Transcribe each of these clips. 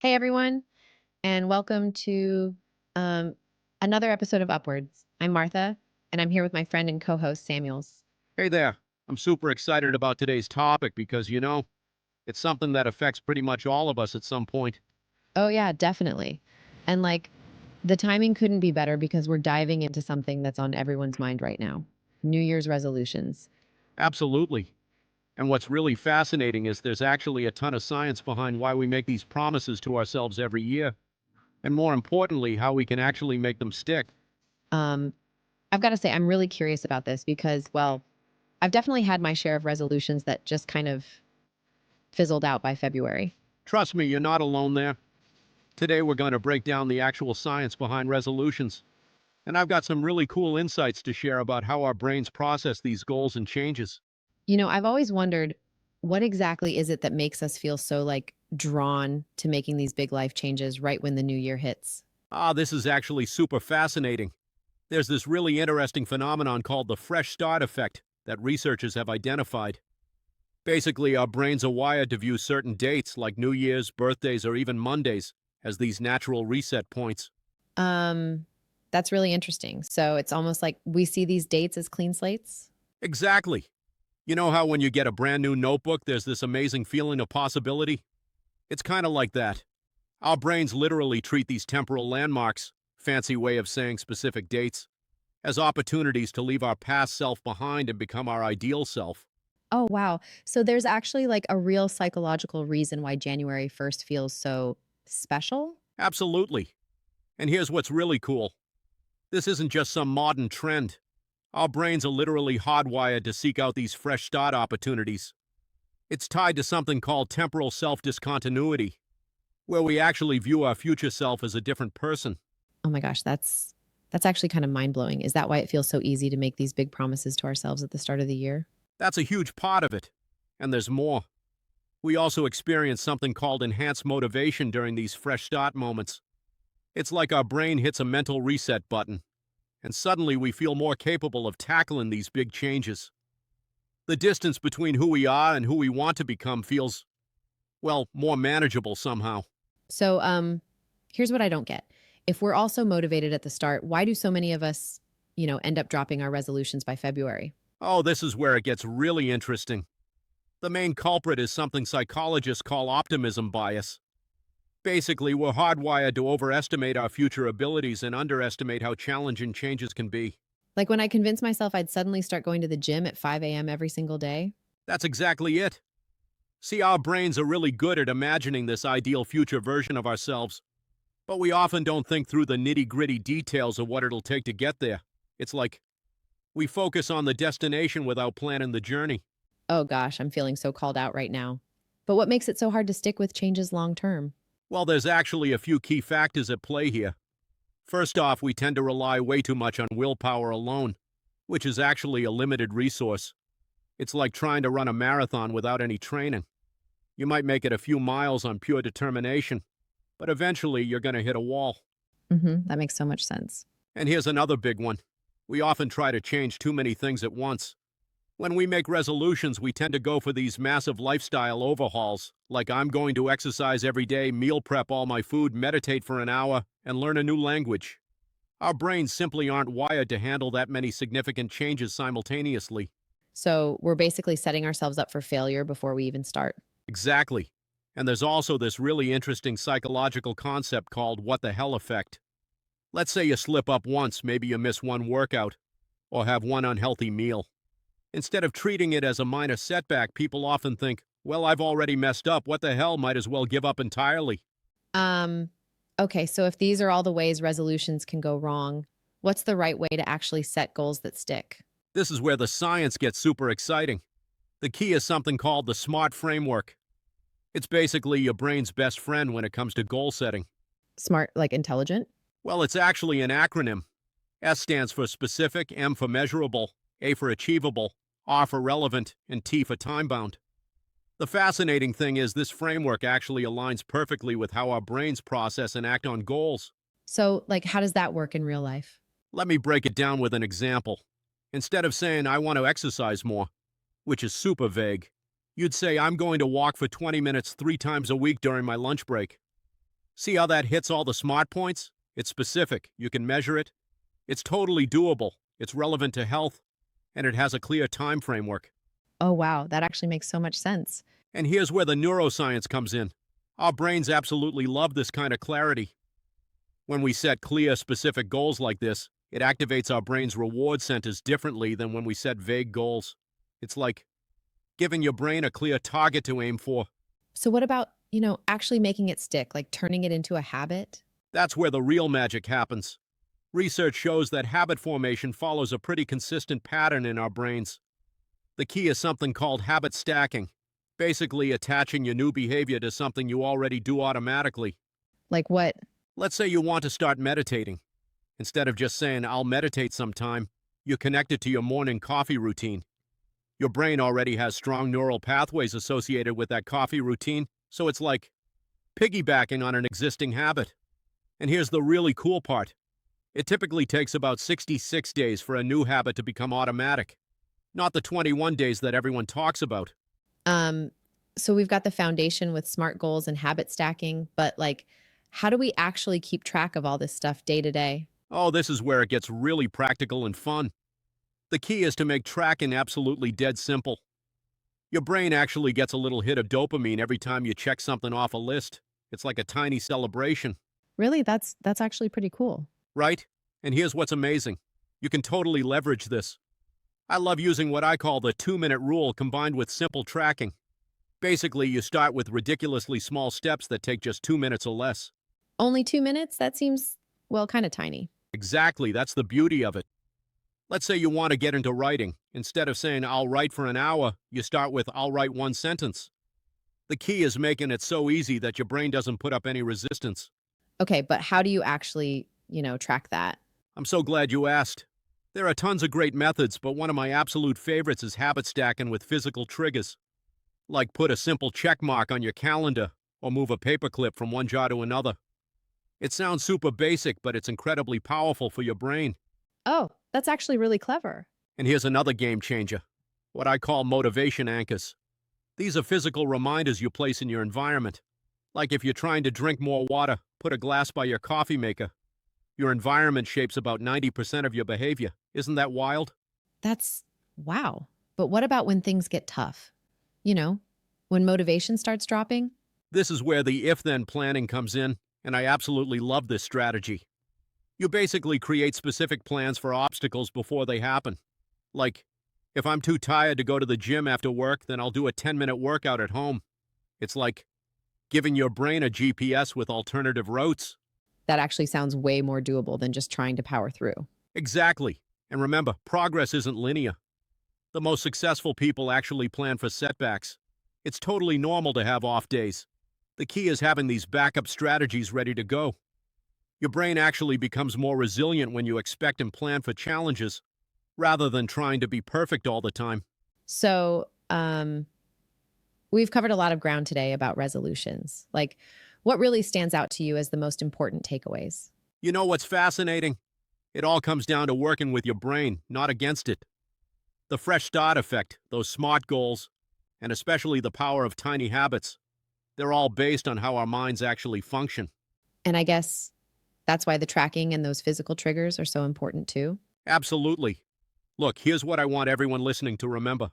Hey everyone, and welcome to um, another episode of Upwards. I'm Martha, and I'm here with my friend and co-host Samuels. Hey there. I'm super excited about today's topic because, it's something that affects pretty much all of us at some point. Oh yeah, definitely. And the timing couldn't be better because we're diving into something that's on everyone's mind right now. New Year's resolutions. Absolutely. And what's really fascinating is there's actually a ton of science behind why we make these promises to ourselves every year. And more importantly, how we can actually make them stick. Um, I've got to say, I'm really curious about this because, well, I've definitely had my share of resolutions that just kind of fizzled out by February. Trust me, you're not alone there. Today, we're going to break down the actual science behind resolutions. And I've got some really cool insights to share about how our brains process these goals and changes. I've always wondered what exactly is it that makes us feel so drawn to making these big life changes right when the new year hits? This is actually super fascinating. There's this really interesting phenomenon called the fresh start effect that researchers have identified. Basically, our brains are wired to view certain dates, like New Year's, birthdays, or even Mondays, as these natural reset points. Um, that's really interesting. So it's almost like we see these dates as clean slates. Exactly. You know how when you get a brand new notebook, there's this amazing feeling of possibility? It's kind of like that. Our brains literally treat these temporal landmarks, fancy way of saying specific dates, as opportunities to leave our past self behind and become our ideal self. Oh, wow. So there's actually a real psychological reason why January 1st feels so special. Absolutely. And here's what's really cool. This isn't just some modern trend. Our brains are literally hardwired to seek out these fresh start opportunities. It's tied to something called temporal self-discontinuity, where we actually view our future self as a different person. Oh my gosh, that's actually kind of mind-blowing. Is that why it feels so easy to make these big promises to ourselves at the start of the year? That's a huge part of it. And there's more. We also experience something called enhanced motivation during these fresh start moments. It's like our brain hits a mental reset button, and suddenly we feel more capable of tackling these big changes. The distance between who we are and who we want to become feels, well, more manageable somehow. So, here's what I don't get. If we're also motivated at the start, why do so many of us, end up dropping our resolutions by February? Oh, this is where it gets really interesting. The main culprit is something psychologists call optimism bias. Basically, we're hardwired to overestimate our future abilities and underestimate how challenging changes can be. Like when I convinced myself I'd suddenly start going to the gym at 5 a.m. every single day. That's exactly it. See, our brains are really good at imagining this ideal future version of ourselves, but we often don't think through the nitty-gritty details of what it'll take to get there. It's like we focus on the destination without planning the journey. Oh gosh, I'm feeling so called out right now. But what makes it so hard to stick with changes long term? Well, there's actually a few key factors at play here. First off, we tend to rely way too much on willpower alone, which is actually a limited resource. It's like trying to run a marathon without any training. You might make it a few miles on pure determination, but eventually you're going to hit a wall. That makes so much sense. And here's another big one. We often try to change too many things at once. When we make resolutions, we tend to go for these massive lifestyle overhauls, like I'm going to exercise every day, meal prep all my food, meditate for an hour, and learn a new language. Our brains simply aren't wired to handle that many significant changes simultaneously. So we're basically setting ourselves up for failure before we even start. Exactly. And there's also this really interesting psychological concept called what the hell effect. Let's say you slip up once, maybe you miss one workout, or have one unhealthy meal. Instead of treating it as a minor setback, people often think, well, I've already messed up. What the hell? Might as well give up entirely. Um, okay, so if these are all the ways resolutions can go wrong, what's the right way to actually set goals that stick? This is where the science gets super exciting. The key is something called the SMART framework. It's basically your brain's best friend when it comes to goal setting. Smart, like intelligent? Well, it's actually an acronym. S stands for specific, M for measurable, A for achievable, R for relevant, and T for time-bound. The fascinating thing is this framework actually aligns perfectly with how our brains process and act on goals. So, how does that work in real life? Let me break it down with an example. Instead of saying, I want to exercise more, which is super vague, you'd say, I'm going to walk for 20 minutes 3 times a week during my lunch break. See how that hits all the smart points? It's specific, you can measure it. It's totally doable, it's relevant to health, and it has a clear time framework. Oh, wow. That actually makes so much sense. And here's where the neuroscience comes in. Our brains absolutely love this kind of clarity. When we set clear, specific goals like this, it activates our brain's reward centers differently than when we set vague goals. It's like giving your brain a clear target to aim for. So, what about, actually making it stick, like turning it into a habit? That's where the real magic happens. Research shows that habit formation follows a pretty consistent pattern in our brains. The key is something called habit stacking, basically attaching your new behavior to something you already do automatically. Like what? Let's say you want to start meditating. Instead of just saying, I'll meditate sometime, you connect it to your morning coffee routine. Your brain already has strong neural pathways associated with that coffee routine, so it's like piggybacking on an existing habit. And here's the really cool part. It typically takes about 66 days for a new habit to become automatic, not the 21 days that everyone talks about. Um, so we've got the foundation with smart goals and habit stacking, but like, how do we actually keep track of all this stuff day to day? Oh, this is where it gets really practical and fun. The key is to make tracking absolutely dead simple. Your brain actually gets a little hit of dopamine every time you check something off a list. It's like a tiny celebration, Really, that's actually pretty cool. right? And here's what's amazing. You can totally leverage this. I love using what I call the 2-minute rule combined with simple tracking. Basically, you start with ridiculously small steps that take just 2 minutes or less. Only 2 minutes? That seems, well, kind of tiny. Exactly, that's the beauty of it. Let's say you want to get into writing. Instead of saying, I'll write for an hour, you start with, I'll write one sentence. The key is making it so easy that your brain doesn't put up any resistance. Okay, but how do you actually, track that? I'm so glad you asked. There are tons of great methods, but one of my absolute favorites is habit stacking with physical triggers. Like put a simple check mark on your calendar or move a paperclip from one jar to another. It sounds super basic, but it's incredibly powerful for your brain. Oh, that's actually really clever. And here's another game changer, what I call motivation anchors. These are physical reminders you place in your environment. Like if you're trying to drink more water, put a glass by your coffee maker. Your environment shapes about 90% of your behavior. Isn't that wild? That's wow. But what about when things get tough? You know, when motivation starts dropping? This is where the if-then planning comes in, and I absolutely love this strategy. You basically create specific plans for obstacles before they happen. Like, if I'm too tired to go to the gym after work, then I'll do a 10-minute workout at home. It's like giving your brain a GPS with alternative routes. That actually sounds way more doable than just trying to power through. Exactly. And remember, progress isn't linear. The most successful people actually plan for setbacks. It's totally normal to have off days. The key is having these backup strategies ready to go. Your brain actually becomes more resilient when you expect and plan for challenges, rather than trying to be perfect all the time. So, we've covered a lot of ground today about resolutions. Like, what really stands out to you as the most important takeaways? You know what's fascinating? It all comes down to working with your brain, not against it. The fresh start effect, those SMART goals, and especially the power of tiny habits, they're all based on how our minds actually function. And I guess that's why the tracking and those physical triggers are so important too. Absolutely. Look, here's what I want everyone listening to remember.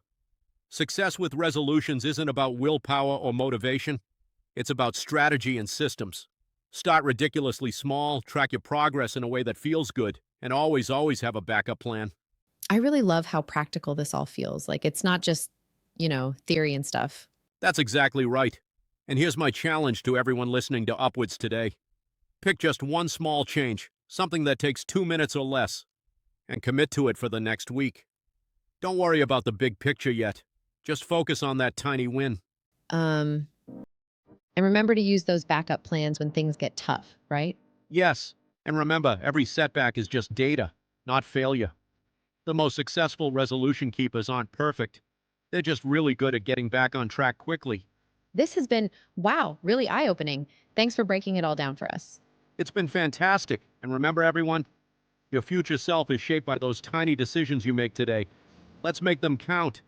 Success with resolutions isn't about willpower or motivation. It's about strategy and systems. Start ridiculously small, track your progress in a way that feels good, and always have a backup plan. I really love how practical this all feels. Like it's not just, theory and stuff. That's exactly right. And here's my challenge to everyone listening to Upwards today. Pick just one small change, something that takes 2 minutes or less, and commit to it for the next week. Don't worry about the big picture yet. Just focus on that tiny win. Um, and remember to use those backup plans when things get tough, right? Yes, and remember, every setback is just data, not failure. The most successful resolution keepers aren't perfect. They're just really good at getting back on track quickly. This has been, wow, really eye opening. Thanks for breaking it all down for us. It's been fantastic. And remember, everyone, your future self is shaped by those tiny decisions you make today. Let's make them count.